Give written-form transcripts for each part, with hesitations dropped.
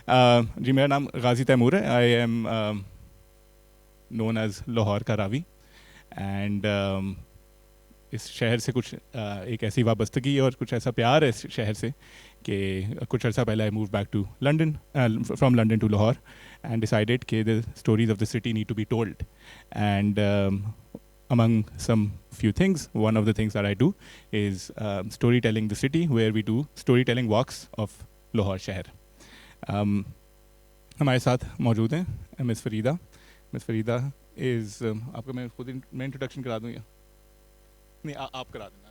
جی میرا نام غازی تیمور ہے. I am known as Lahore کا راوی. اینڈ اس شہر سے کچھ ایک ایسی وابستگی اور کچھ ایسا پیار ہے اس شہر سے کہ کچھ عرصہ پہلے I move back to London from London to Lahore and decided کہ the stories of the city need to be told. And among some few things, one of the things that I do is storytelling the city, where we do storytelling walks of Lahore شہر. ہمارے ساتھ موجود ہیں مس فریدہ. مس فریدہ از آپ کو میں خود میں انٹروڈکشن کرا دوں یا نہیں آپ کرا دینا.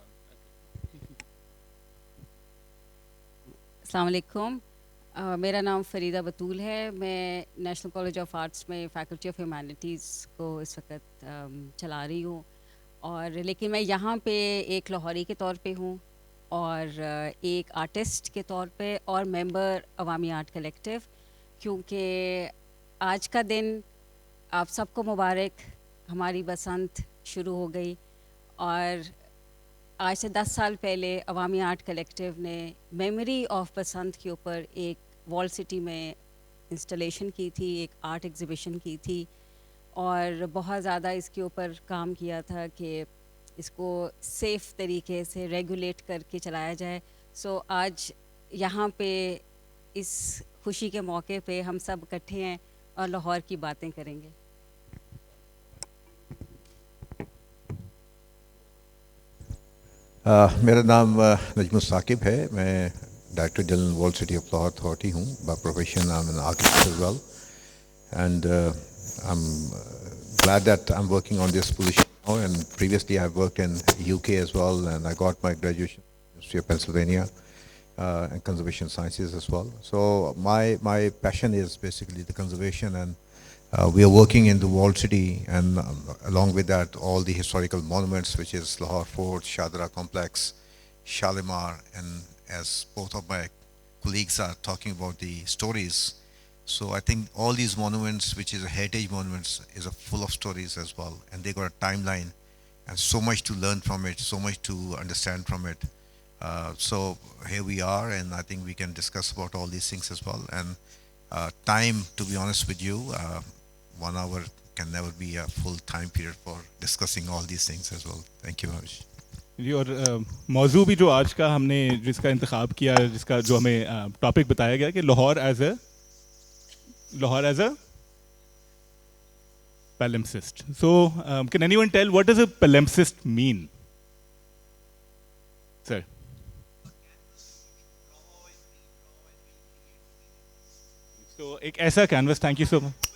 السلام علیکم. میرا نام فریدہ بطول ہے. میں نیشنل کالج آف آرٹس میں فیکلٹی آف ہیومینٹیز کو اس وقت چلا رہی ہوں, اور لیکن میں یہاں پہ ایک لاہوری کے طور پہ ہوں اور ایک آرٹسٹ کے طور پہ اور ممبر عوامی آرٹ کلیکٹیو, کیونکہ آج کا دن آپ سب کو مبارک. ہماری بسنت شروع ہو گئی, اور آج سے 10 سال پہلے عوامی آرٹ کلیکٹیو نے میموری آف بسنت کے اوپر ایک وال سٹی میں انسٹالیشن کی تھی, ایک آرٹ ایگزیبیشن کی تھی, اور بہت زیادہ اس کے اوپر کام کیا تھا کہ اس کو سیف طریقے سے ریگولیٹ کر کے چلایا جائے. سو آج یہاں پہ اس خوشی کے موقع پہ ہم سب اکٹھے ہیں اور لاہور کی باتیں کریں گے. میرا نام نجم الثاقب ہے. میں director general walled city of Lahore authority ہوں. By profession I am an architect as well, and I am glad that I'm working on this position now, and previously I've worked in UK as well, and I got my graduation from University of Pennsylvania in conservation sciences as well. So my passion is basically the conservation, and we are working in the walled city, and along with that all the historical monuments, which is Lahore Fort, Shadra Complex, Shalimar, and as both of my colleagues are talking about the stories, so I think all these monuments, which is a heritage monuments, is full of stories as well, and they got a timeline and so much to learn from it, so much to understand from it. So here we are, and I think we can discuss about all these things as well. And time, to be honest with you, 1 hour can never be a full time period for discussing all these things as well. Thank you very much. جی, اور موضوع بھی جو آج کا ہم نے جس کا انتخاب کیا, جس کا جو ہمیں ٹاپک بتایا گیا کہ Lahore as a palimpsest. So can anyone tell what does a palimpsest mean? Sir. So ایک ایسا کینوس, تھینک یو سو مچ.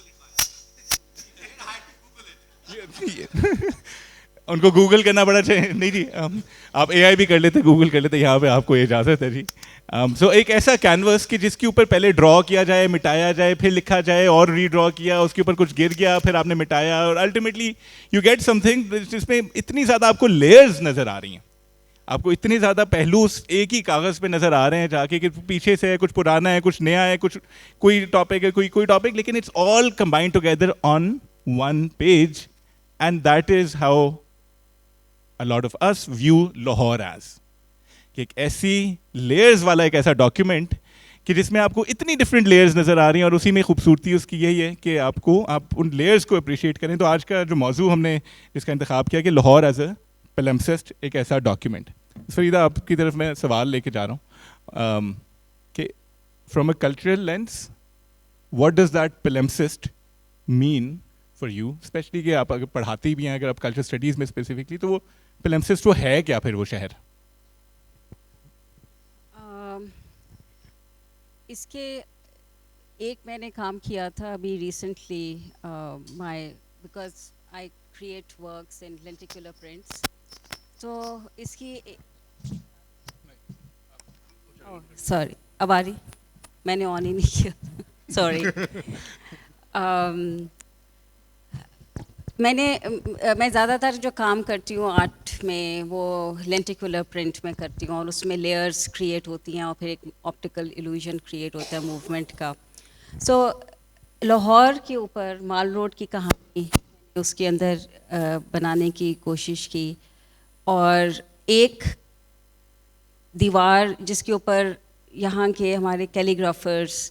ان کو گوگل کرنا پڑا چاہیے, نہیں جی آپ اے آئی بھی کر لیتے, گوگل کر لیتے, یہاں پہ آپ کو اجازت ہے جی. سو ایک ایسا کینوس کہ جس کے اوپر پہلے ڈرا کیا جائے, مٹایا جائے, پھر لکھا جائے, اور ری ڈرا کیا, اس کے اوپر کچھ گر گیا, پھر آپ نے مٹایا, اور ultimately you get something جس میں اتنی زیادہ آپ کو لیئرز نظر آ رہی ہیں, آپ کو اتنے زیادہ پہلو ایک ہی کاغذ پہ نظر آ رہے ہیں جا کے کہ پیچھے سے ہے, کچھ پرانا ہے, کچھ نیا ہے, کچھ کوئی ٹاپک ہے, کوئی ٹاپک, لیکن it's all combined together on one page, and that is how a lot of us view Lahore as کہ ایک ایسی لیئرز والا ایک ایسا ڈاکیومنٹ کہ جس میں آپ کو اتنی ڈفرینٹ لیئرز نظر آ رہی ہیں, اور اسی میں خوبصورتی اس کی یہی ہے کہ آپ ان لیئرز کو اپریشیٹ کریں. تو آج کا جو موضوع ہم نے اس کا انتخاب کیا کہ لاہور ایز اے پلمسسٹ, ایک ایسا ڈاکیومنٹ. فریدہ آپ کی طرف میں سوال لے کے جا رہا ہوں کہ from a cultural lens what does that palmist mean for you, especially کہ آپ اگر پڑھاتی بھی ہیں, اگر آپ کلچر اسٹڈیز میں اسپیسیفکلی, تو وہ پلمسسٹ وہ ہے کیا پھر وہ شہر؟ اس کے ایک میں نے کام کیا تھا ابھی recently, because I create works in lenticular prints, تو اس کی سوری اب آ رہی, میں نے آن ہی نہیں کیا, سوری. میں زیادہ تر جو کام کرتی ہوں آرٹ میں وہ لینٹیکولر پرنٹ میں کرتی ہوں, اور اس میں لیئرز کریٹ ہوتی ہیں, اور پھر ایک آپٹیکل ایلوژن کریٹ ہوتا ہے موومنٹ کا. سو لاہور کے اوپر مال روڈ کی کہانی اس کے اندر بنانے کی کوشش کی, اور ایک دیوار جس کے اوپر یہاں کے ہمارے کیلیگرافرز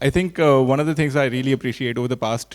I think one of the things I really appreciate over the past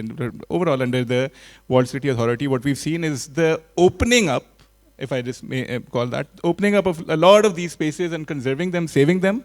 and overall under the Walled City Authority, what we've seen is the opening up, if I just may call that, opening up of a lot of these spaces and conserving them, saving them,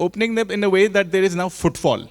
opening them in a way that there is now footfall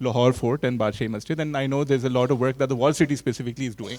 Lahore Fort and Badshahi Masjid, and I know there's a lot of work that the Walled City specifically is doing.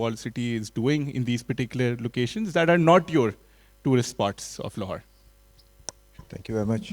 Walled City is doing in these particular locations that are not your tourist spots of Lahore? Thank you very much.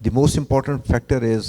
the most important factor is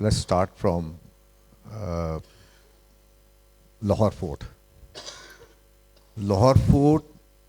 let's start from Lahore Fort. Lahore Fort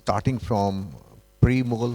starting from pre-Mughal,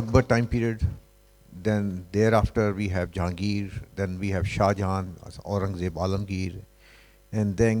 Akbar time period, then thereafter we have Jahangir, then we have Shah Jahan, Aurangzeb, Alamgir, and then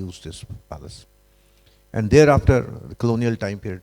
used this palace. and thereafter the colonial time period.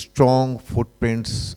strong footprints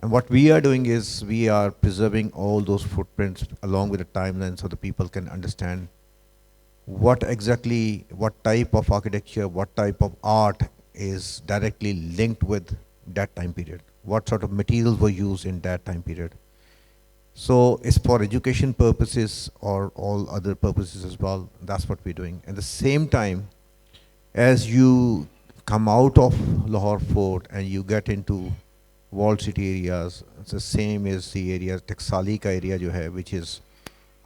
And what we are doing is we are preserving all those footprints along with the timeline so the people can understand what exactly, what type of architecture, what type of art is directly linked with that time period, what sort of materials were used in that time period. So it's for education purposes or all other purposes as well. That's what we're doing. At the same time, as you come out of Lahore Fort and you get into walled city areas, it's the same as the area, Taksali ka area jo hai, which is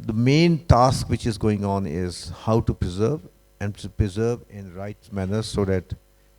The main task which is going on is how to preserve and to preserve in right manner so that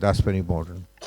That's very important.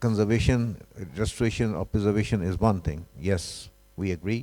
conservation, restoration or preservation is one thing. Yes, we agree.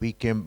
we came,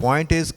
Point is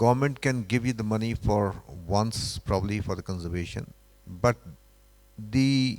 government can give you the money for once probably for the conservation, but the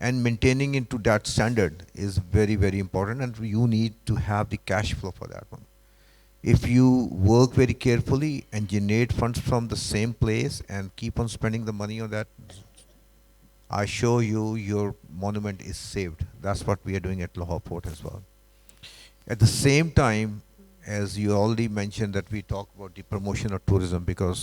and maintaining into that standard is very very important and you need to have the cash flow for that one. If you work very carefully and generate funds from the same place and keep on spending the money on that, I assure you your monument is saved. That's what we are doing at Lahore Fort as well. At the same time, as you already mentioned that we talk about the promotion of tourism because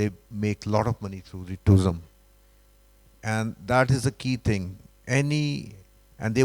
they make lot of money through the tourism and that is the key thing. And they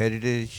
heritage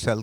sell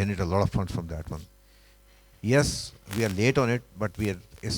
generate a lot of funds from that one. Yes, we are late on it but we are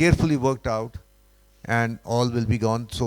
carefully worked out and all will be gone. So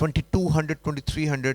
2200 2300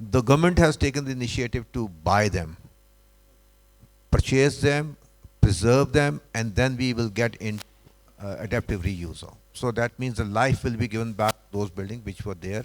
The government has taken the initiative to buy them, purchase them, preserve them and then we will get in adaptive reuse. So that means the life will be given back to those buildings which were there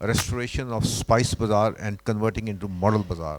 restoration of Spice Bazaar and converting into model bazaar.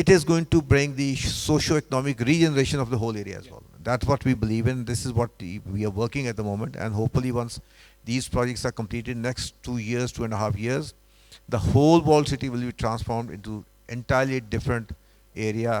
it is going to bring the socio-economic regeneration of the whole area as well. That's what we believe in. This is what we are working at the moment, and hopefully once these projects are completed next 2 years, 2.5 years, the whole walled city will be transformed into entirely different area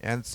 and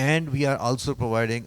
And we are also providing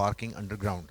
parking underground,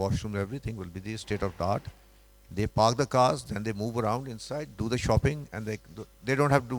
washroom, everything will be the state of the art. They park the cars, then they move around inside, do the shopping, and they don't have to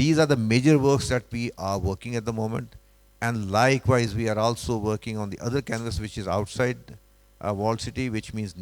these are the major works that we are working at the moment. And likewise we are also working on the other canvas which is outside walled city, which means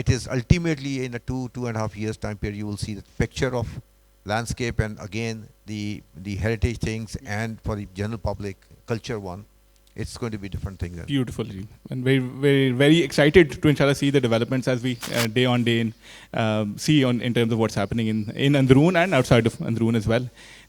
it is ultimately in a 2.5 years time period you will see the picture of landscape, and again the heritage things, and for the general public culture one, it's going to be different things. Beautiful, and very very very excited to inshallah see the developments as we day on day see on in terms of what's happening in Androon and outside of Androon as well.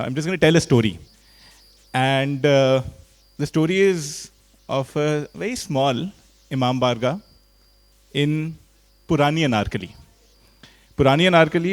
I'm just going to tell a story. And the story is of a very small Imam Barga in Purani Anarkali. Purani Anarkali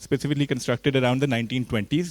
specifically constructed around the 1920s.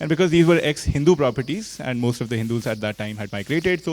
and because these were ex-Hindu properties and most of the Hindus at that time had migrated, so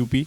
UP,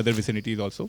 other vicinities also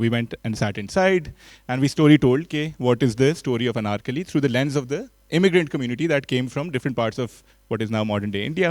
we went and sat inside, and we story told ke what is the story of Anarkali through the lens of the immigrant community that came from different parts of what is now modern day India,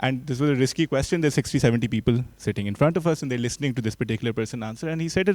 And this was a risky question. There's 60, 70 people sitting in front of us and they're listening to this particular person answer. And he said a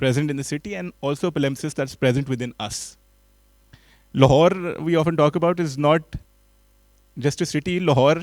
present in the city and also a palimpsest that's present within us. Lahore, we often talk about, is not just a city. Lahore,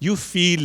You feel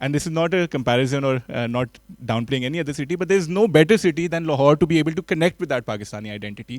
and this is not a comparison or not downplaying any other city, but there is no better city than Lahore to be able to connect with that Pakistani identity.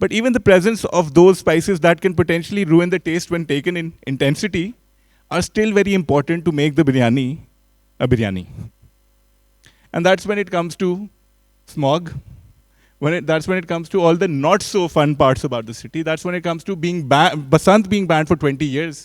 But even the presence of those spices that can potentially ruin the taste when taken in intensity are still very important to make the biryani a biryani. And that's when it comes to smog, that's when it comes to all the not so fun parts about the city, that's when it comes to being Basant being banned for 20 years.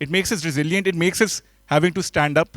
it makes us resilient, it makes us having to stand up.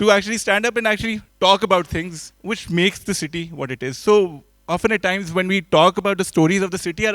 to actually stand up and actually talk about things which makes the city what it is. So often at times when we talk about the stories of the city are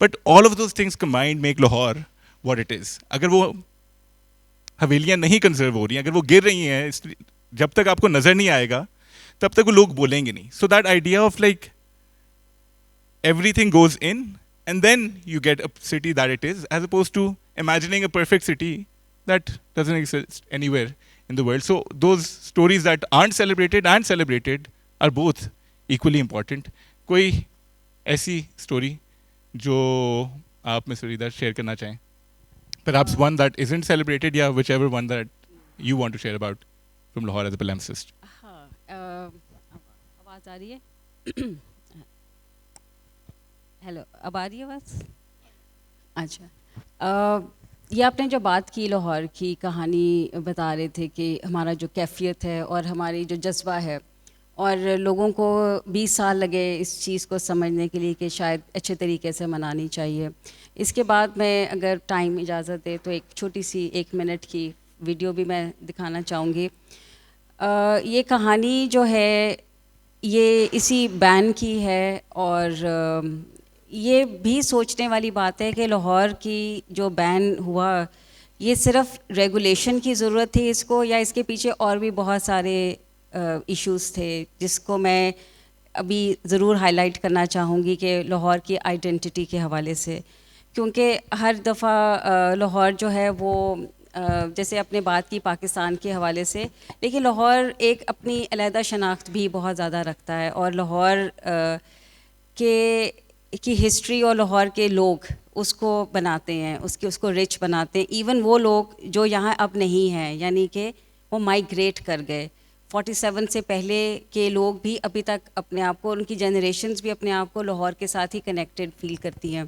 but all of those things combined make Lahore what it is. اگر وہ حویلیاں نہیں conserve ہو رہی ہیں, اگر وہ گر رہی ہیں, جب تک آپ کو نظر نہیں آئے گا تب تک وہ لوگ بولیں گے نہیں. So that idea of like everything goes in and then you get a city that it is, as opposed to imagining a perfect city that doesn't exist anywhere in the world. So those stories that aren't celebrated and celebrated are both equally important. کوئی ایسی story جو آپ Ms. Farida share کرنا چاہیں, perhaps one that isn't celebrated, یا whichever one that you want to share about from Lahore as a palimpsest. ہاں, آواز آ رہی ہے؟ ہیلو, اب آ رہی ہے آواز؟ اچھا, یہ آپ نے جو بات کی لاہور کی کہانی بتا رہے تھے کہ ہمارا جو کیفیت ہے اور ہماری جو جذبہ ہے, اور لوگوں کو 20 سال لگے اس چیز کو سمجھنے کے لیے کہ شاید اچھے طریقے سے منانی چاہیے. اس کے بعد میں اگر ٹائم اجازت دے تو ایک چھوٹی سی 1 منٹ کی ویڈیو بھی میں دکھانا چاہوں گی. یہ کہانی جو ہے یہ اسی بین کی ہے, اور یہ بھی سوچنے والی بات ہے کہ لاہور کی جو بین ہوا یہ صرف ریگولیشن کی ضرورت تھی اس کو, یا اس کے پیچھے اور بھی بہت سارے ایشوز تھے جس کو میں ابھی ضرور ہائی لائٹ کرنا چاہوں گی کہ لاہور کی آئیڈینٹی کے حوالے سے. کیونکہ ہر دفعہ لاہور جو ہے وہ جیسے اپنے بات کی پاکستان کے حوالے سے, لیکن لاہور ایک اپنی علیحدہ شناخت بھی بہت زیادہ رکھتا ہے, اور لاہور کی ہسٹری اور لاہور کے لوگ اس کو بناتے ہیں, اس کو رچ بناتے ہیں. ایون وہ لوگ جو یہاں اب نہیں ہیں, یعنی کہ وہ مائیگریٹ کر گئے, 47 سے پہلے کے لوگ بھی ابھی تک اپنے آپ کو, ان کی جنریشنز بھی اپنے آپ کو لاہور کے ساتھ ہی کنیکٹڈ فیل کرتی ہیں.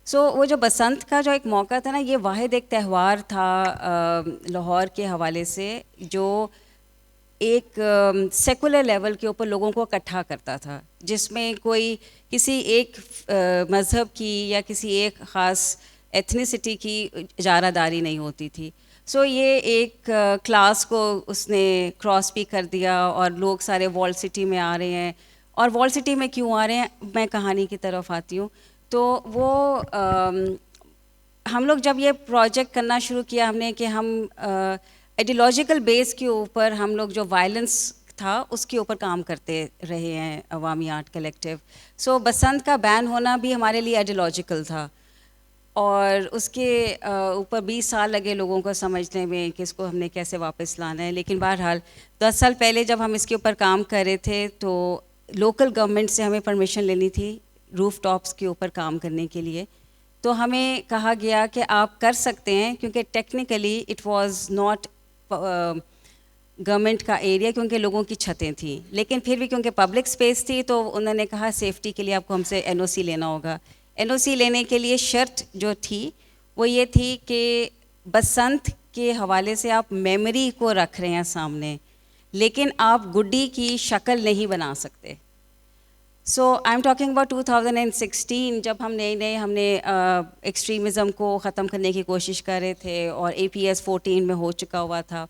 سو وہ جو بسنت کا جو ایک موقع تھا نا, یہ واحد ایک تہوار تھا لاہور کے حوالے سے جو ایک سیکولر لیول کے اوپر لوگوں کو اکٹھا کرتا تھا, جس میں کوئی کسی ایک مذہب کی یا کسی ایک خاص ایتھنیسٹی کی اجارہ داری نہیں ہوتی تھی. سو یہ ایک کلاس کو اس نے کراس بھی کر دیا, اور لوگ سارے وال سٹی میں آ رہے ہیں. اور وال سٹی میں کیوں آ رہے ہیں, میں کہانی کی طرف آتی ہوں. تو وہ ہم لوگ جب یہ پروجیکٹ کرنا شروع کیا ہم نے کہ ہم آئیڈیالوجیکل بیس کے اوپر ہم لوگ جو وائلنس تھا اس کے اوپر کام کرتے رہے ہیں عوامی آرٹ کلیکٹیو. سو بسنت کا بین ہونا بھی ہمارے لیے آئیڈیالوجیکل تھا, اور اس کے اوپر 20 سال لگے لوگوں کو سمجھنے میں کہ اس کو ہم نے کیسے واپس لانا ہے. لیکن بہرحال 10 سال پہلے جب ہم اس کے اوپر کام کر رہے تھے تو لوکل گورنمنٹ سے ہمیں پرمیشن لینی تھی روف ٹاپس کے اوپر کام کرنے کے لیے. تو ہمیں کہا گیا کہ آپ کر سکتے ہیں, کیونکہ technically it was not government کا ایریا, کیونکہ لوگوں کی چھتیں تھیں, لیکن پھر بھی کیونکہ پبلک اسپیس تھی تو انہوں نے کہا سیفٹی کے لیے آپ کو ہم سے NOC لینا ہوگا. NOC لینے کے لیے شرط جو تھی وہ یہ تھی کہ بسنت کے حوالے سے آپ میموری کو رکھ رہے ہیں سامنے, لیکن آپ گڈی کی شکل نہیں بنا سکتے. سو آئی ایم ٹاکنگ اباؤٹ 2016 جب ہم نے ایکسٹریمزم کو ختم کرنے کی کوشش کر رہے تھے, اور APS 14 میں ہو چکا ہوا تھا.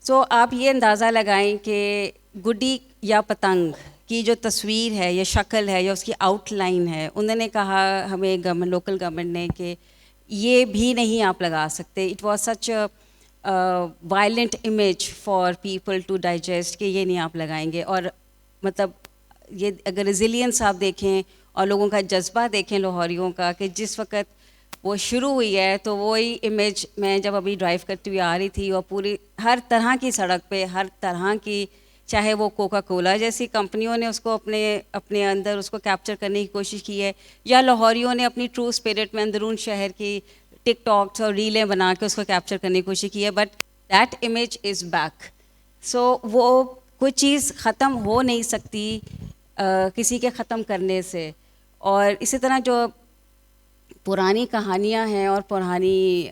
سو آپ یہ اندازہ لگائیں کہ گڈی یا پتنگ کی جو تصویر ہے یا شکل ہے یا اس کی آؤٹ لائن ہے, انہوں نے کہا ہمیں لوکل گورنمنٹ نے کہ یہ بھی نہیں آپ لگا سکتے. It was such violent image for people to digest کہ یہ نہیں آپ لگائیں گے. اور مطلب یہ اگر ریزیلینس آپ دیکھیں اور لوگوں کا جذبہ دیکھیں لاہوریوں کا, کہ جس وقت وہ شروع ہوئی ہے تو وہی امیج میں جب ابھی ڈرائیو کرتی ہوئی آ رہی تھی, اور پوری ہر طرح کی سڑک پہ ہر طرح کی, چاہے وہ کوکا کولا جیسی کمپنیوں نے اس کو اپنے اندر اس کو کیپچر کرنے کی کوشش کی ہے, یا لاہوریوں نے اپنی ٹرو اسپرٹ میں اندرون شہر کی ٹک ٹاکس اور ریلیں بنا کے اس کو کیپچر کرنے کی کوشش کی ہے. But that image is back. سو وہ کوئی چیز ختم ہو نہیں سکتی کسی کے ختم کرنے سے. اور اسی طرح جو پرانی کہانیاں ہیں اور پرانی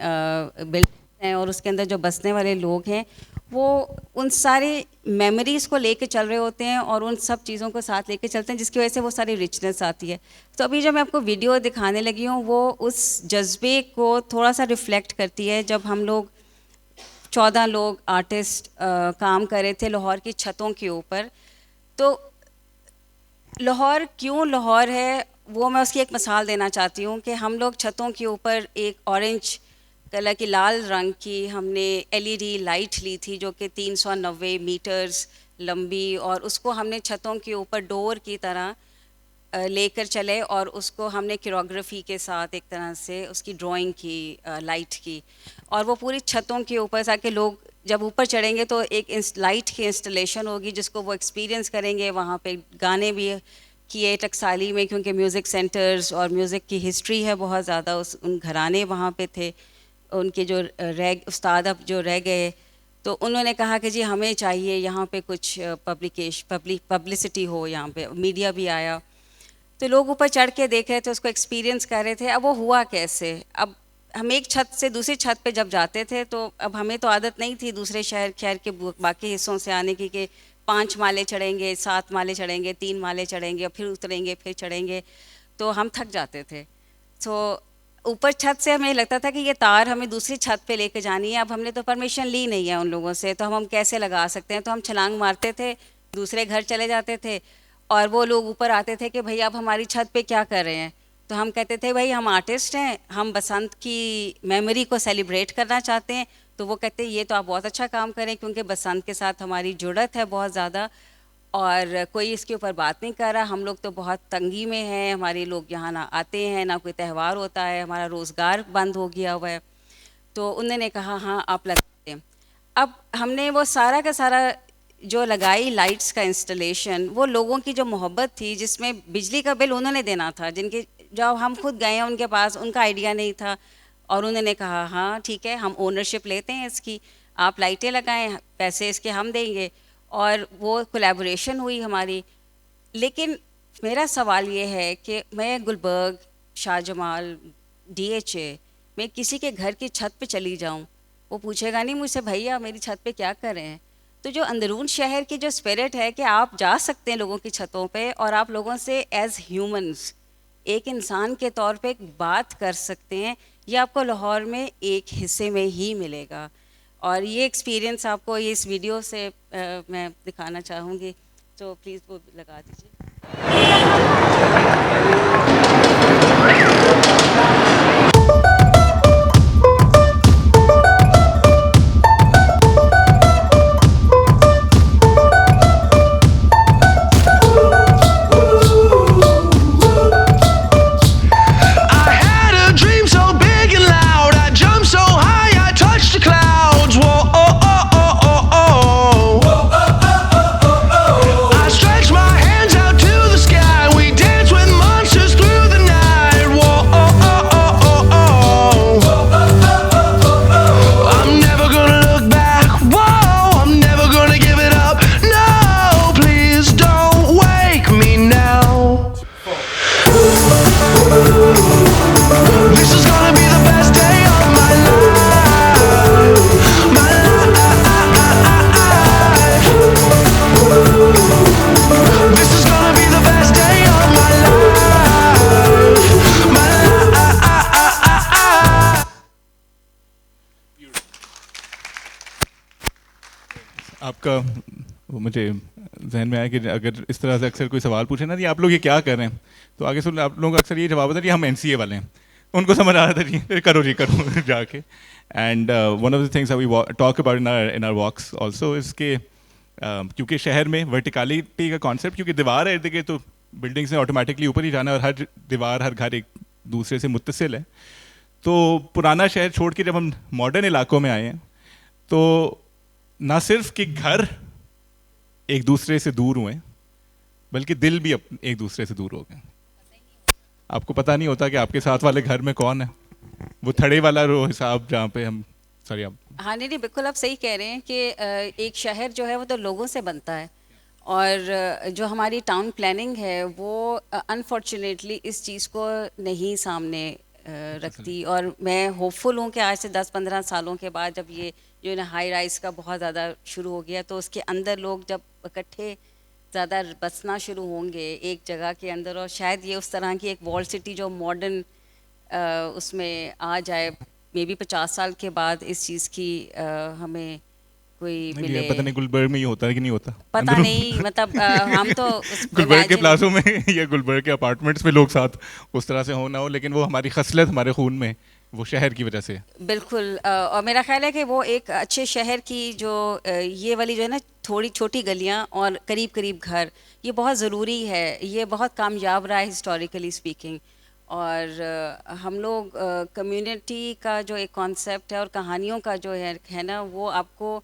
بلڈنگس ہیں اور اس کے اندر جو بسنے والے لوگ ہیں, وہ ان ساری میموریز کو لے کے چل رہے ہوتے ہیں اور ان سب چیزوں کو ساتھ لے کے چلتے ہیں, جس کی وجہ سے وہ ساری رچنس آتی ہے. تو ابھی جو میں آپ کو ویڈیو دکھانے لگی ہوں وہ اس جذبے کو تھوڑا سا ریفلیکٹ کرتی ہے. جب ہم لوگ 14 لوگ آرٹسٹ کام کر رہے تھے لاہور کی چھتوں کے اوپر, تو لاہور کیوں لاہور ہے وہ میں اس کی ایک مثال دینا چاہتی ہوں کہ ہم لوگ چھتوں کے اوپر ایک اورنج کلر کی لال رنگ کی ہم نے LED لائٹ لی تھی جو کہ 390 میٹرز لمبی, اور اس کو ہم نے چھتوں کے اوپر ڈور کی طرح لے کر چلے, اور اس کو ہم نے کیروگرافی کے ساتھ ایک طرح سے اس کی ڈرائنگ کی لائٹ کی, اور وہ پوری چھتوں کے اوپر تاکہ لوگ جب اوپر چڑھیں گے تو ایک لائٹ کی انسٹالیشن ہوگی جس کو وہ ایکسپیرینس کریں گے. وہاں پہ گانے بھی کیے ٹکسالی میں, کیونکہ میوزک سینٹرز اور میوزک کی ہسٹری ہے بہت زیادہ, ان گھرانے وہاں پہ تھے, ان کے جو استاد اب جو رہ گئے, تو انہوں نے کہا کہ جی ہمیں چاہیے یہاں پہ کچھ پبلسٹی ہو, یہاں پہ میڈیا بھی آیا. تو لوگ اوپر چڑھ کے دیکھ رہے تھے, اس کو ایکسپیرینس کر رہے تھے. اب وہ ہوا کیسے, اب ہم ایک چھت سے دوسری چھت پہ جب جاتے تھے تو اب ہمیں تو عادت نہیں تھی دوسرے شہر کے باقی حصوں سے آنے کی کہ 5 مالے چڑھیں گے, 7 مالے چڑھیں گے, 3 مالے چڑھیں گے, پھر اتریں گے, پھر چڑھیں گے, تو ہم تھک جاتے تھے. تو اوپر چھت سے ہمیں لگتا تھا کہ یہ تار ہمیں دوسری چھت پہ لے کے جانی ہے. اب ہم نے تو پرمیشن لی نہیں ہے ان لوگوں سے, تو ہم کیسے لگا سکتے ہیں. تو ہم چھلانگ مارتے تھے, دوسرے گھر چلے جاتے تھے, اور وہ لوگ اوپر آتے تھے کہ بھئی آپ ہماری چھت پہ کیا کر رہے ہیں. تو ہم کہتے تھے بھائی ہم آرٹسٹ ہیں, ہم بسنت کی میموری کو سیلیبریٹ کرنا چاہتے ہیں. تو وہ کہتے ہیں یہ تو آپ بہت اچھا کام کریں, کیونکہ بسنت کے ساتھ ہماری جڑت ہے بہت زیادہ, اور کوئی اس کے اوپر بات نہیں کر رہا. ہم لوگ تو بہت تنگی میں ہیں, ہمارے لوگ یہاں نہ آتے ہیں, نہ کوئی تہوار ہوتا ہے, ہمارا روزگار بند ہو گیا ہوا ہے. تو انہوں نے کہا ہاں آپ لگاتے ہیں. اب ہم نے وہ سارا کا سارا جو لگائی لائٹس کا انسٹالیشن, وہ لوگوں کی جو محبت تھی, جس میں بجلی کا بل انہوں نے دینا تھا, جن کے جب ہم خود گئے ہیں ان کے پاس ان کا آئیڈیا نہیں تھا, اور انہوں نے کہا ہاں ٹھیک ہے ہم اونرشپ لیتے ہیں اس کی, آپ لائٹیں لگائیں, پیسے اس کے ہم دیں گے. اور وہ کولیبوریشن ہوئی ہماری. لیکن میرا سوال یہ ہے کہ میں گلبرگ, شاہ جمال, DHA میں کسی کے گھر کی چھت پہ چلی جاؤں, وہ پوچھے گا نہیں مجھ سے بھیا میری چھت پہ کیا کر رہے ہیں. تو جو اندرون شہر کی جو اسپرٹ ہے کہ آپ جا سکتے ہیں لوگوں کی چھتوں پہ, اور آپ لوگوں سے ایز ہیومنز ایک انسان کے طور پہ بات کر سکتے ہیں, یہ آپ کو لاہور میں ایک حصے میں ہی ملے گا. اور یہ ایکسپیرینس آپ کو اس ویڈیو سے میں دکھانا چاہوں گی, تو پلیز وہ لگا دیجیے. آپ کا وہ مجھے ذہن میں آیا کہ اگر اس طرح سے اکثر کوئی سوال پوچھے نا جی آپ لوگ یہ کیا کر رہے ہیں, تو آگے سن آپ لوگوں کا اکثر یہ جواب ہوتا ہے جی ہم NCA والے ہیں. ان کو سمجھ آ رہا تھا جی پھر کرو جی کرو جا کے. And one of the things we talk about in our walks also is کہ کیونکہ شہر میں ورٹیکالٹی کا کانسیپٹ, کیونکہ دیوار ہے ارد گرد تو بلڈنگس نے آٹومیٹکلی اوپر ہی جانا ہے, اور ہر دیوار ہر گھر ایک دوسرے سے متصل ہے. تو پرانا شہر چھوڑ کے جب ہم ماڈرن علاقوں میں آئے ہیں تو نہ صرف کہ گھر ایک دوسرے سے دور ہوئے, بلکہ دل بھی ایک دوسرے سے دور ہو گئے. آپ کو پتہ نہیں ہوتا کہ آپ کے ساتھ والے گھر میں کون ہے, وہ تھڑے والا رو حساب جہاں پہ ہم سوری آپ. ہاں نہیں بالکل آپ صحیح کہہ رہے ہیں کہ ایک شہر جو ہے وہ تو لوگوں سے بنتا ہے, اور جو ہماری ٹاؤن پلاننگ ہے وہ انفارچونیٹلی اس چیز کو نہیں سامنے رکھتی. اور میں ہوپ فل ہوں کہ آج سے 10-15 سالوں کے بعد جب یہ جو ہے نا ہائی رائز کا بہت زیادہ شروع ہو گیا, تو اس کے اندر لوگ جب اکٹھے زیادہ بسنا شروع ہوں گے ایک جگہ کے اندر, اور شاید یہ اس طرح کی ایک وال سٹی جو ماڈرن اس میں آ جائے, مے بی 50 سال کے بعد اس چیز کی ہمیں کوئی ملے. پتہ نہیں گلبرگ میں یہ ہوتا ہے کہ نہیں ہوتا, پتہ نہیں, مطلب ہم تو گلبرگ کے پلازوں میں یا گلبرگ کے اپارٹمنٹس میں لوگ ساتھ اس طرح سے ہو نہ ہو, لیکن وہ ہماری خصلت ہمارے خون میں وہ شہر کی وجہ سے. بالکل اور میرا خیال ہے کہ وہ ایک اچھے شہر کی جو یہ والی جو ہے نا تھوڑی چھوٹی گلیاں اور قریب قریب گھر یہ بہت ضروری ہے. یہ بہت کامیاب رہا ہے ہسٹوریکلی اسپیکنگ. اور ہم لوگ کمیونٹی کا جو ایک کانسیپٹ ہے اور کہانیوں کا جو ہے نا وہ آپ کو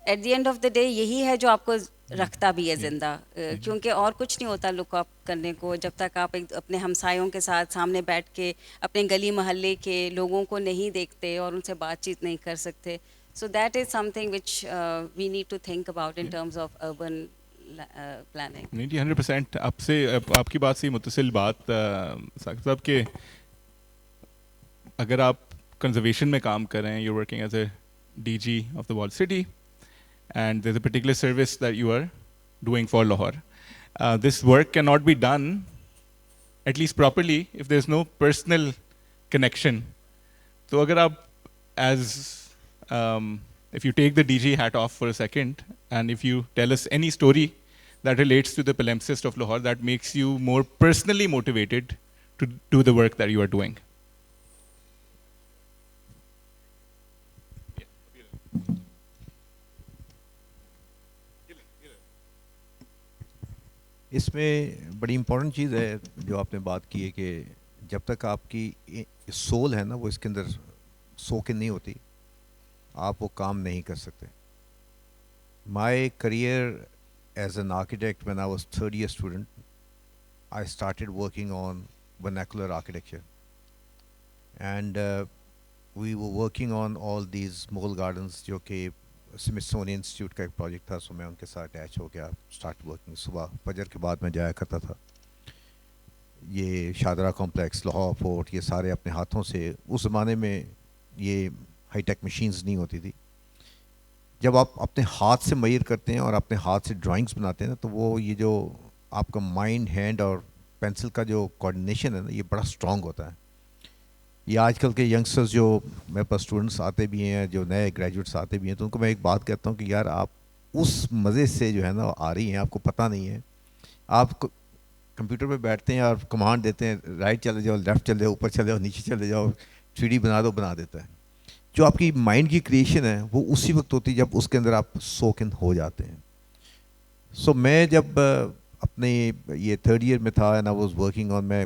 at the end of the day یہی ہے جو آپ کو رکھتا بھی ہے زندہ. کیونکہ اور کچھ نہیں ہوتا لک اپ کرنے کو جب تک آپ اپنے ہمسایوں کے ساتھ سامنے بیٹھ کے اپنے گلی محلے کے لوگوں کو نہیں دیکھتے اور ان سے بات چیت نہیں کر سکتے. So that is something which we need to think about in terms of urban planning. نہیں جی 100% آپ سے آپ کی بات سے متصل بات ثاقب صاحب کہ اگر آپ کنزرویشن میں کام کر رہے ہیں, you working as a D G of the wall city and there is a particular service that you are doing for Lahore, this work can not be done at least properly if there is no personal connection. تو اگر آپ as if you take the DG hat off for a second and if you tell us any story that relates to the palimpsest of Lahore that makes you more personally motivated to do the work that you are doing. اس میں بڑی important چیز ہے جو آپ نے بات کی ہے کہ جب تک آپ کی سول ہے نا وہ اس کے اندر سو کے نہیں ہوتی آپ وہ کام نہیں کر سکتے. My career as an architect when I was third year student I started working on vernacular architecture and we وہ working on all these Mughal gardens جو کہ سمتھسونین انسٹیٹیوٹ کا ایک پروجیکٹ تھا. سو میں ان کے ساتھ اٹیچ ہو گیا, اسٹارٹ ورکنگ. صبح فجر کے بعد میں جایا کرتا تھا. یہ شاہدرہ کمپلیکس, لاہور فورٹ, یہ سارے اپنے ہاتھوں سے, اس زمانے میں یہ ہائی ٹیک مشینز نہیں ہوتی تھی. جب آپ اپنے ہاتھ سے میئر کرتے ہیں اور اپنے ہاتھ سے ڈرائنگس بناتے ہیں نا تو وہ یہ جو آپ کا مائنڈ, ہینڈ اور پینسل کا جو کوآرڈینیشن ہے نا یہ بڑا اسٹرانگ ہوتا ہے. یہ آج کل کے ینگسٹرز جو میرے پاس اسٹوڈنٹس آتے بھی ہیں, جو نئے گریجویٹس آتے بھی ہیں, تو ان کو میں ایک بات کہتا ہوں کہ یار آپ اس مزے سے جو ہے نا آ رہی ہیں, آپ کو پتہ نہیں ہے. آپ کمپیوٹر پہ بیٹھتے ہیں اور کمانڈ دیتے ہیں رائٹ چلے جاؤ, لیفٹ چلے جاؤ, اوپر چلے جاؤ, نیچے چلے جاؤ, 3D بنا دو, بنا دیتا ہے. جو آپ کی مائنڈ کی کریشن ہے وہ اسی وقت ہوتی ہے جب اس کے اندر آپ سوکن ہو جاتے ہیں. سو میں جب اپنے یہ تھرڈ ایئر میں تھا and I was working on, میں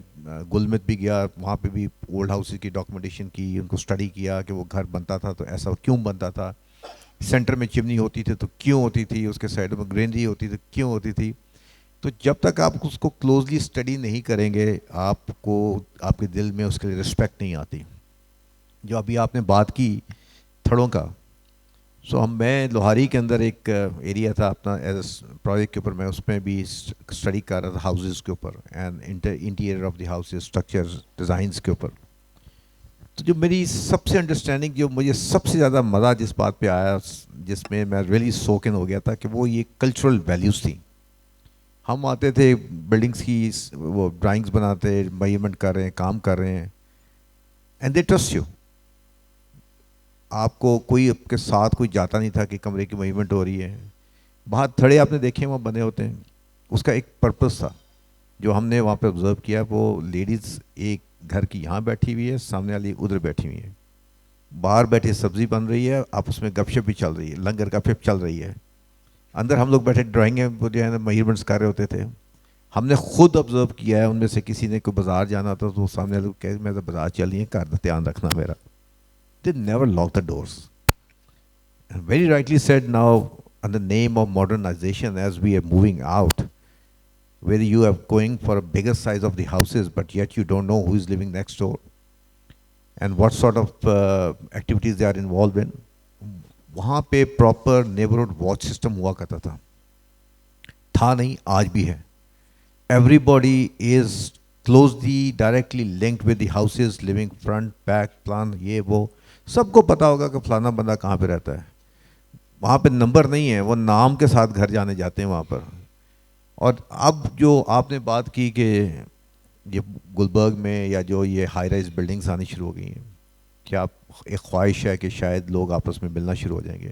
گلمت بھی گیا, وہاں پہ بھی اولڈ ہاؤسز کی ڈاکومنٹیشن کی, ان کو اسٹڈی کیا کہ وہ گھر بنتا تھا تو ایسا کیوں بنتا تھا, سینٹر میں چمنی ہوتی تھی تو کیوں ہوتی تھی, اس کے سائڈوں میں گرینری ہوتی تھی کیوں ہوتی تھی. تو جب تک آپ اس کو کلوزلی اسٹڈی نہیں کریں گے آپ کو آپ کے دل میں اس کے لیے رسپیکٹ نہیں آتی. جو ابھی آپ نے بات کی تھڑوں کا, سو میں لوہاری کے اندر ایک ایریا تھا اپنا ایز پروجیکٹ کے اوپر, میں اس میں بھی اسٹڈی کر رہا تھا ہاؤسز کے اوپر and interior of the houses, structure designs کے اوپر. تو جو میری سب سے انڈرسٹینڈنگ, جو مجھے سب سے زیادہ مزہ جس بات پہ آیا, جس میں میں ریئلی سوکن ہو گیا تھا, کہ وہ یہ کلچرل ویلیوز تھیں. ہم آتے تھے بلڈنگس کی وہ ڈرائنگس بناتے, میجرمنٹ کر رہے ہیں, کام کر رہے ہیں, اینڈ دے ٹرسٹ یو. آپ کو کوئی آپ کے ساتھ کوئی جاتا نہیں تھا کہ کمرے کی میجرمنٹ ہو رہی ہے. باہر تھڑے آپ نے دیکھے وہاں بنے ہوتے ہیں, اس کا ایک پرپس تھا جو ہم نے وہاں پہ آبزرو کیا. وہ لیڈیز ایک گھر کی یہاں بیٹھی ہوئی ہے, سامنے والی ادھر بیٹھی ہوئی ہے, باہر بیٹھے سبزی بن رہی ہے, آپس میں گپ شپ بھی چل رہی ہے, لنگر گپ شپ چل رہی ہے. اندر ہم لوگ بیٹھے ڈرائنگیں وہ جو ہے نا میجرمنٹس کر رہے ہوتے تھے. ہم نے خود آبزرو کیا ہے, ان میں سے کسی نے کوئی بازار جانا تھا تو سامنے والے کو کہے میں تو بازار چلی ہیں, گھر کا دھیان رکھنا میرا. They never lock the doors. And very rightly said, now in the name of modernization, as we are moving out, where you are going for a bigger size of the houses, but yet you don't know who is living next door and what sort of activities they are involved in. وہاں پہ proper neighbourhood watch system ہوا کرتا تھا نہیں, آج بھی ہے. Everybody is closely directly linked with the houses, living front back plan, یہ وہ سب کو پتہ ہوگا کہ فلانا بندہ کہاں پہ رہتا ہے. وہاں پہ نمبر نہیں ہے, وہ نام کے ساتھ گھر جانے جاتے ہیں وہاں پر. اور اب جو آپ نے بات کی کہ یہ گلبرگ میں یا جو یہ ہائی رائز بلڈنگس آنی شروع ہو گئی ہیں, کیا آپ ایک خواہش ہے کہ شاید لوگ آپس میں ملنا شروع ہو جائیں گے.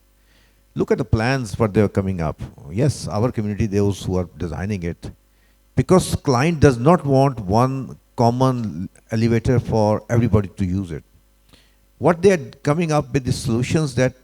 Look at the plans for they are coming up. Yes, our community those who are designing it, because client does not want one common elevator for everybody to use it. what they are coming up with the solutions that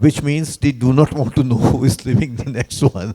which means they do not want to know who is living the next one.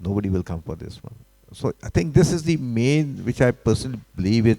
nobody will come for this one. So I think this is the main which I personally believe it.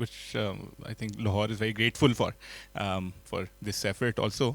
which I think Lahore is very grateful for this effort also.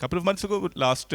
couple of months ago, last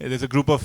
there's a group of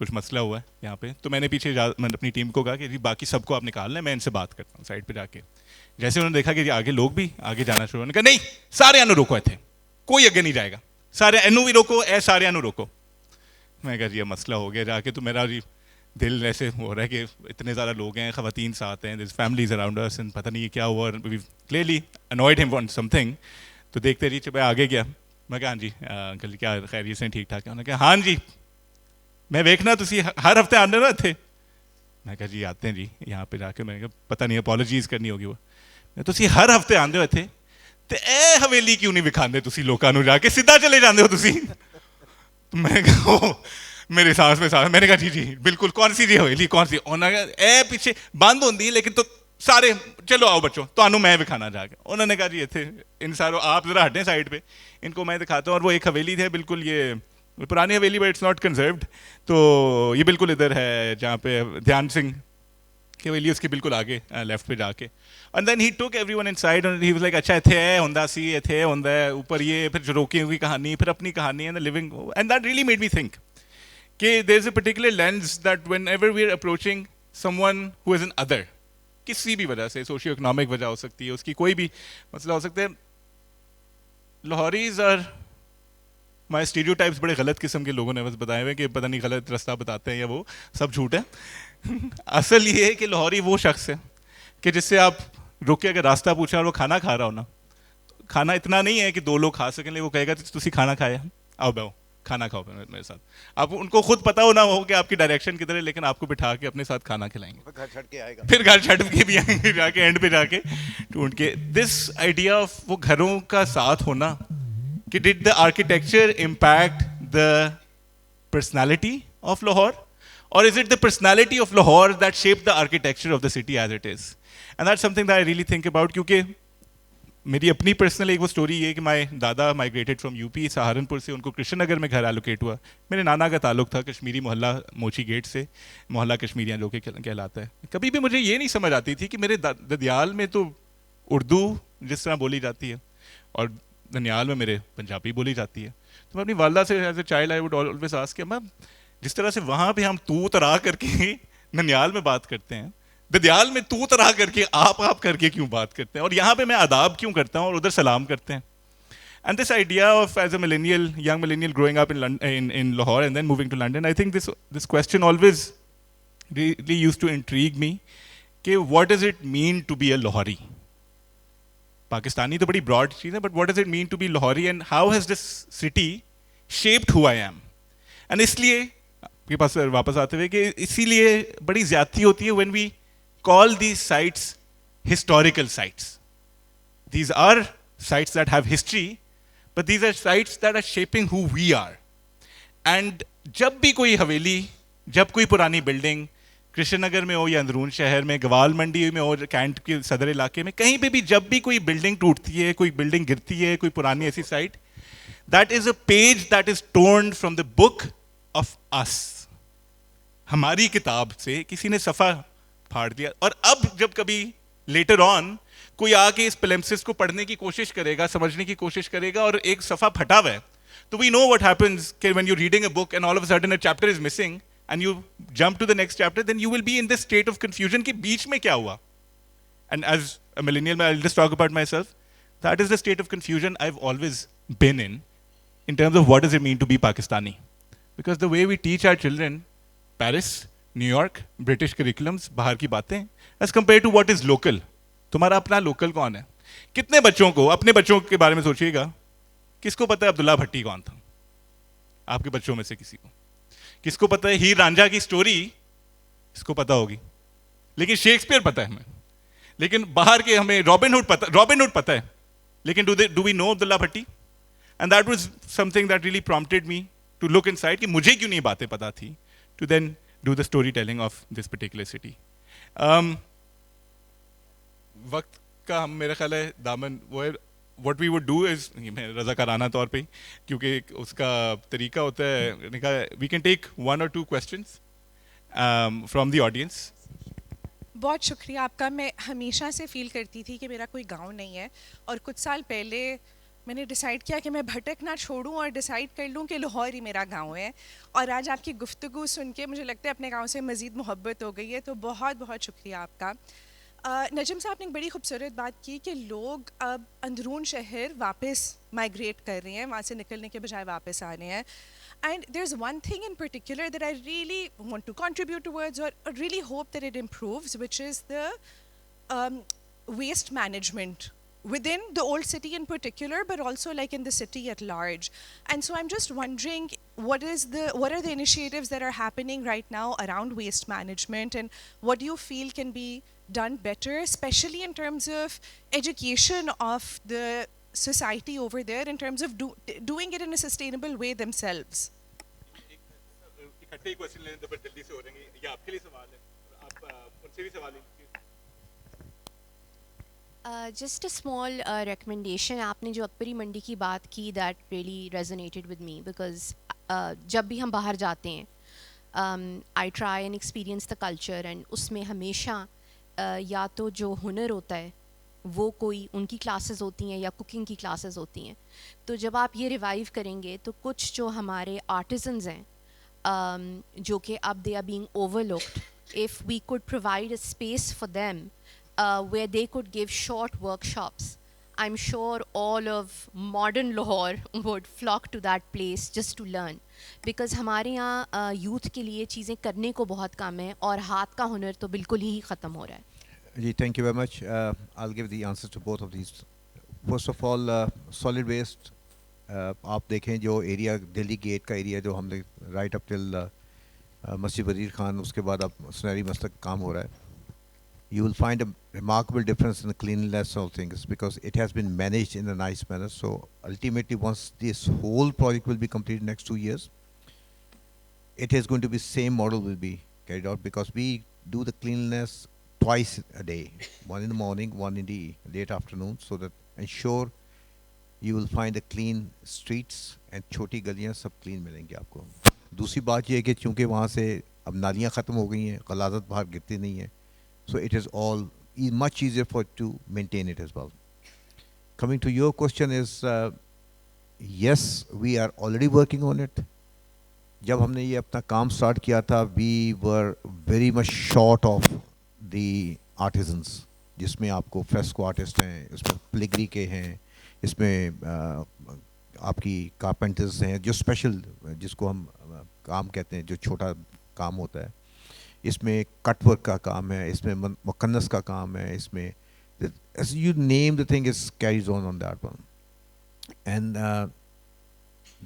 کچھ مسئلہ ہوا ہے یہاں پہ, تو میں نے پیچھے میں نے اپنی ٹیم کو کہا کہ جی باقی سب کو آپ نکال لیں, میں ان سے بات کرتا ہوں سائڈ پہ جا کے. جیسے انہوں نے دیکھا کہ جی آگے لوگ بھی آگے جانا شروع, انہوں نے کہا نہیں سارے انو روکو تھے, کوئی اگے نہیں جائے گا, سارے انو بھی روکو, سارے انو روکو. میں کہا جی یہ مسئلہ ہو گیا جا کے, تو میرا جی دل ایسے ہو رہا ہے کہ اتنے زیادہ لوگ ہیں, خواتین ساتھ ہیں, دس فیملیز اراؤنڈ اس, اینڈ پتہ نہیں یہ کیا ہوا, کلیئرلی انوائڈ ہم آن سم تھنگ. تو دیکھتے رہی میں آگے گیا, میں کہا ہاں جی انکل کیا خیریت سے ٹھیک ٹھاک ہے؟ انہوں نے کہا ہاں جی میں ویکھنا تسی ہر ہفتے آنے نا اتنے. میں کہا جی آتے ہیں جی یہاں پہ جا کے. میں نے کہا پتہ نہیں اپالوجیز کرنی ہوگی. وہ تسی ہر ہفتے آندے ہو اتنے تے اے حویلی کیوں نہیں وکھاندے تسی لوکاں نوں, جا کے سیدھا چلے جاندے ہو تسی. میں کہا میرے سانس میں سانس, میں نے کہا جی جی بالکل, کون سی جی حویلی کون سی؟ انہوں نے کہا اے پیچھے بند ہوندی لیکن تو سارے چلو آؤ بچوں تمہوں میں دکھانا جا کے. انہوں نے کہا جی اتنے ان ساروں آپ ذرا ہٹیں سائڈ پہ, ان کو میں دکھاتا ہوں. اور وہ ایک حویلی تھے بالکل, یہ پرانی حویلی بٹ اٹس ناٹ کنزروڈ, تو یہ بالکل ادھر ہے جہاں پہ دھیان سنگھ کی حویلی, اس کے بالکل آگے لیفٹ پہ جا کے. اینڈ دین ہی ٹوک every one in side and he was like اچھا اتنے ہے ہوندا سی, اتنے ہوندا ہے اوپر یہ, پھر جروکیوں کی کہانی, پھر اپنی کہانی and living. And that really made me think کہ there is a particular lens that whenever we are approaching someone who is another, کسی بھی وجہ سے, سوشیو اکنامک وجہ ہو سکتی ہے, اس کی کوئی بھی مسئلہ ہو سکتا ہے. لاہوریز اور مائی اسٹیریوٹائپس بڑے غلط قسم کے لوگوں نے بس بتائے ہوئے کہ پتہ نہیں غلط رستہ بتاتے ہیں یا وہ سب جھوٹ ہے. اصل یہ ہے کہ لاہوری وہ شخص ہے کہ جس سے آپ رک کے اگر راستہ پوچھیں اور وہ کھانا کھا رہا ہو نا, کھانا اتنا نہیں ہے کہ دو لوگ کھا سکیں, وہ کہے گا تسی کھانا کھایا, آؤ بیاؤ کھانا کھاؤ میرے ساتھ. آپ ان کو خود پتہ ہو نہ ہو کہ آپ کی ڈائریکشن کدھر ہے, لیکن آپ کو بٹھا کے اپنے ساتھ کھانا کھلائیں گے, گھر چھڑ کے آئے گا, پھر گھر چھٹ کے بھی آئیں گے جا کے اینڈ پہ جا کے ڈھونڈ کے. دس آئیڈیا آف وہ گھروں کا ساتھ ہونا, کہ did the architecture impact the personality of Lahore, or is it the personality of Lahore that shaped the architecture of the city as it is? And that's something that I really think about, کیونکہ میری اپنی personal ایک وہ story یہ کہ مائی دادا migrated from U P, Saharanpur سے, ان کو کرشن نگر میں گھر الوکیٹ ہوا. میرے نانا کا تعلق تھا کشمیری محلہ موچی گیٹ سے, محلہ کشمیریاں جو کہ کہلاتا ہے. کبھی بھی مجھے یہ نہیں سمجھ آتی تھی کہ میرے ددیال میں تو اردو جس طرح بولی جاتی ہے اور ننیال میں میرے پنجابی بولی جاتی ہے. تو میں اپنی والدہ سے as a child I would always ask کہ میم جس طرح سے وہاں پہ ہم تو ترا کر کے ننیال میں بات کرتے ہیں, ددیال میں تو ترا کر کے آپ کر کے کیوں بات کرتے ہیں, اور یہاں پہ میں آداب کیوں کرتا ہوں اور ادھر سلام کرتے ہیں. And this idea of as a millennial, young millennial growing up in Lahore and then moving to London, I think this question always really used to intrigue me کہ what does it mean to be a Lahori. Pakistani تو بڑی broad چیز ہے, but what does it mean to be Lahori and how has this city shaped who I am. And اس لیے کے پاس واپس آتے ہوئے کہ اسی لیے بڑی زیادتی ہوتی ہے when we call these sites historical sites. These are sites that have history, but these are sites that are shaping who we are. And جب بھی کوئی حویلی, جب کوئی پرانی بلڈنگ کرشن نگر میں ہو یا اندرون شہر میں, گوال منڈی میں ہو, کینٹ کے صدر علاقے میں, کہیں پہ بھی جب بھی کوئی بلڈنگ ٹوٹتی ہے, کوئی بلڈنگ گرتی ہے, کوئی پرانی ایسی site, that is a page that is torn from the book of us. ہماری کتاب سے کسی نے صفحہ پھاڑ دیا, اور اب جب کبھی لیٹر آن کوئی آ کے اس پلیمسس کو پڑھنے کی کوشش کرے گا, سمجھنے کی کوشش کرے گا, اور ایک صفحہ پھٹا ہوا ہے, تو وی نو واٹ ہیپنز کہ when you reading a book and all of a sudden a chapter is missing and you jump to the next chapter, then you will be in this state of confusion کہ بیچ میں کیا ہوا. And as a millennial I will just talk about myself, that is the state of confusion I have always been in terms of what does it mean to be Pakistani. Because the way we teach our children, Paris, New York, British curriculums, باہر کی باتیں, as compared to what is local. تمہارا اپنا local کون ہے؟ کتنے بچوں کو, اپنے بچوں کے بارے میں سوچیے گا, کس کو پتہ ہے عبداللہ بھٹی کون تھا؟ آپ کے بچوں میں سے کسی کو. کس کو پتہ ہے ہیر رانجھا کی سٹوری؟ اس کو پتہ ہوگی, لیکن شیکسپیئر پتہ ہے ہمیں. لیکن باہر کے ہمیں رابن ہوڈ پتہ ہے, لیکن do we know Abdullah Bhatti? And that was something that really prompted me to look inside کہ مجھے کیوں نہیں باتیں پتہ تھی, to then do the storytelling of this particular city. وقت کا ہم میرا خیال ہے دامن وہ ہے, what we would do is, میں رضاکارانہ طور پہ کیونکہ اس کا طریقہ ہوتا ہے, we can take 1 or 2 questions from the audience. بہت شکریہ آپ کا. میں ہمیشہ سے فیل کرتی تھی کہ میرا کوئی گاؤں نہیں ہے, اور کچھ سال پہلے میں نے ڈیسائیڈ کیا کہ میں بھٹک نہ چھوڑوں اور ڈیسائیڈ کر لوں کہ لاہور ہی میرا گاؤں ہے. اور آج آپ کی گفتگو سن کے مجھے لگتا ہے اپنے گاؤں سے مزید محبت ہو گئی ہے, تو بہت بہت شکریہ آپ کا. نجم صاحب نے ایک بڑی خوبصورت بات کی کہ لوگ اب اندرون شہر واپس مائگریٹ کر رہے ہیں, وہاں سے نکلنے کے بجائے واپس آ رہے ہیں. And there is one thing in particular that I really want to contribute towards اور really hope that it improves, which is the waste management within the old city in particular, but also like in the city at large. And so I'm just wondering, what are the initiatives that are happening right now around waste management, and what do you feel can be done better, especially in terms of education of the society over there, in terms of doing it in a sustainable way themselves? اکٹھے question لینے تو جلدی سے ہو جائیں گے. یہ آپ کے لیے سوال ہے, آپ ان سے بھی سوال لیں. Just a small recommendation. آپ نے جو اکبری منڈی کی بات کی, that really resonated with me, because جب بھی ہم باہر جاتے ہیں I try and experience the culture, and اس میں ہمیشہ یا تو جو ہنر ہوتا ہے وہ کوئی ان کی کلاسز ہوتی ہیں یا کوکنگ کی کلاسز ہوتی ہیں. تو جب آپ یہ ریوائیو کریں گے تو کچھ جو ہمارے آرٹیزنز ہیں جو کہ اب they are being overlooked, if we could provide a space for them where they could give short workshops, I'm sure all of modern Lahore would flock to that place just to learn, because ہمارے یہاں youth کے لیے چیزیں کرنے کو بہت کم ہے اور ہاتھ کا ہنر تو بالکل ہی ختم ہو رہا ہے. جی thank you very much. I'll give the answers to both of these. First of all, solid waste, آپ دیکھیں جو ایریا دہلی گیٹ کا ایریا جو ہم نے رائٹ اپ ٹل مسجد وزیر خان, اس کے بعد اب سنہری مسلک کام ہو رہا ہے, you will find a remarkable difference in the cleanliness of things because it has been managed in a nice manner. So ultimately, once this whole project will be completed next 2 years, it is going to be same model will be carried out, because we do the cleanliness twice a day, one in the morning, one in the late afternoon, so that ensure you will find the clean streets and چھوٹی گلیاں سب clean ملیں گے آپ کو. دوسری بات یہ ہے کہ چونکہ وہاں سے اب نالیاں ختم ہو گئی ہیں, غلاظت باہر گرتی نہیں ہے, so it is all much easier for to maintain it as well. Coming to your question is, yes, we are already working on it. جب ہم نے یہ اپنا کام سٹارٹ کیا تھا, we were very much short of the artisans, جس میں آپ کو فریسکو آرٹسٹ ہیں, اس میں پلیگری کے ہیں, اس میں آپ کی کارپینٹرز ہیں جو اسپیشل, جس کو ہم کام کہتے ہیں جو چھوٹا کام ہوتا ہے, اس میں کٹ ورک کا کام ہے, اس میں مکنس کا کام ہے, اس میں you name the thing is carries on that one. And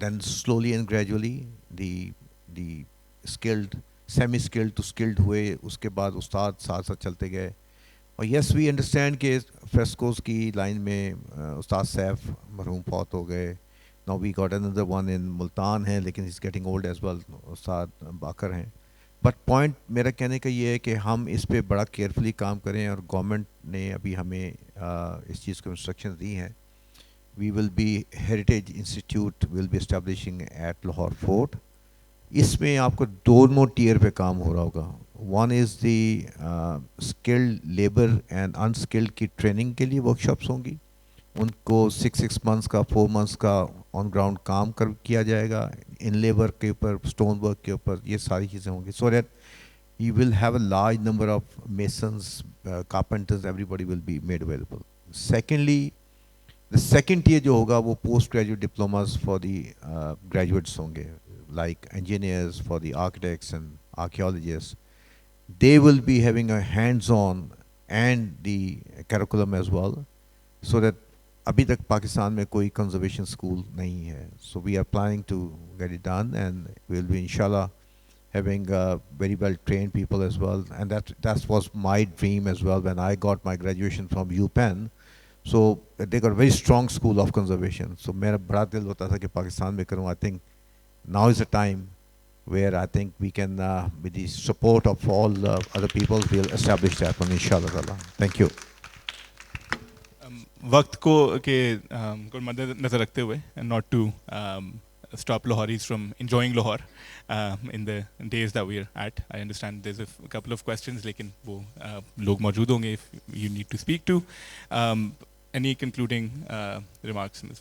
then slowly and gradually the skilled semi skilled to skilled ہوئے, اس کے بعد استاد ساتھ ساتھ چلتے گئے. اور یس وی انڈرسٹینڈ کہ فریسکوز کی لائن میں استاد سیف مرحوم فوت ہو گئے. ناؤ وی گاٹ اندر ون ان ملتان ہے, لیکن is getting old as well, Ustad Baqir ہیں. بٹ پوائنٹ میرا کہنے کا یہ ہے کہ ہم اس پہ بڑا کیئرفلی کام کریں, اور گورنمنٹ نے ابھی ہمیں اس چیز کو انسٹرکشن دی ہیں. We will be heritage institute will be establishing at Lahore fort. اس میں آپ کو دونوں ٹیئر پہ کام ہو رہا ہوگا. One is the skilled labour and unskilled کی ٹریننگ کے لیے ورکشاپس ہوں گی, ان کو 6 months کا 4 months کا آن گراؤنڈ کام کیا جائے گا, ان لیبر کے اوپر, اسٹون ورک کے اوپر, یہ ساری چیزیں ہوں گی, so that you will have a large number of masons, carpenters, everybody will be made available. Secondly, the second tier جو ہوگا وہ post graduate diplomas for the graduates ہوں گے, like engineers, for the architects and archaeologist. They will be having a hands-on and the curriculum as well, so that ابھی تک پاکستان میں کوئی conservation school نہیں ہے. So we are planning to get it done, and we will be inshallah having very well trained people as well, and that was my dream as well when I got my graduation from UPenn. So they got a very strong school of conservation. So میرا بڑا دل ہوتا تھا کہ پاکستان میں کروں. I think now is the time where I think we can, with the support of all other people, we'll establish that one, inshallah ta'ala. Thank you. وقت کو مد نظر رکھتے ہوئے, not to stop Lahoris from enjoying Lahore in the days that we are at. I understand there's a couple of questions, لیکن وہ لوگ موجود ہوں گے if you need to speak to. Any concluding remarks, Ms.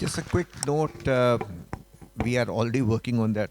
Just a quick note, we are already working on that.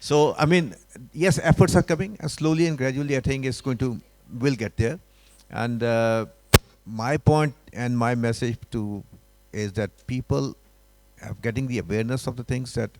So I mean, yes, efforts are coming, and slowly and gradually I think it's going to will get there. And my point and my message to is that people are getting the awareness of the things that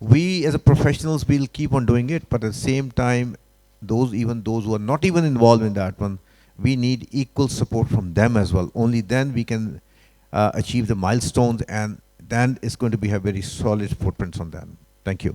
we as a professionals will keep on doing it, but at the same time those who are not even involved in that one, we need equal support from them as well. Only then we can achieve the milestones, and then it's going to be a very solid footprints on them. Thank you.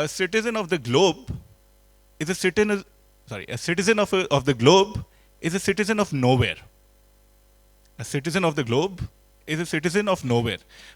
a citizen of the globe is a citizen of the globe is a citizen of nowhere. A citizen of the globe is a citizen of nowhere.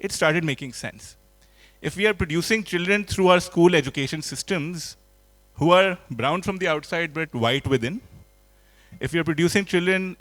it started making sense. If we are producing children through our school education systems who are brown from the outside but white within, if we are producing children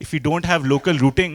If you don't have local routing,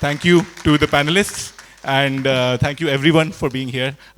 thank you to the panelists and thank you everyone for being here.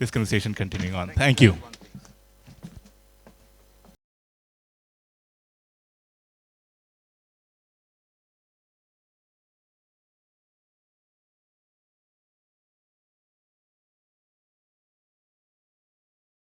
this conversation continuing on. Thank you.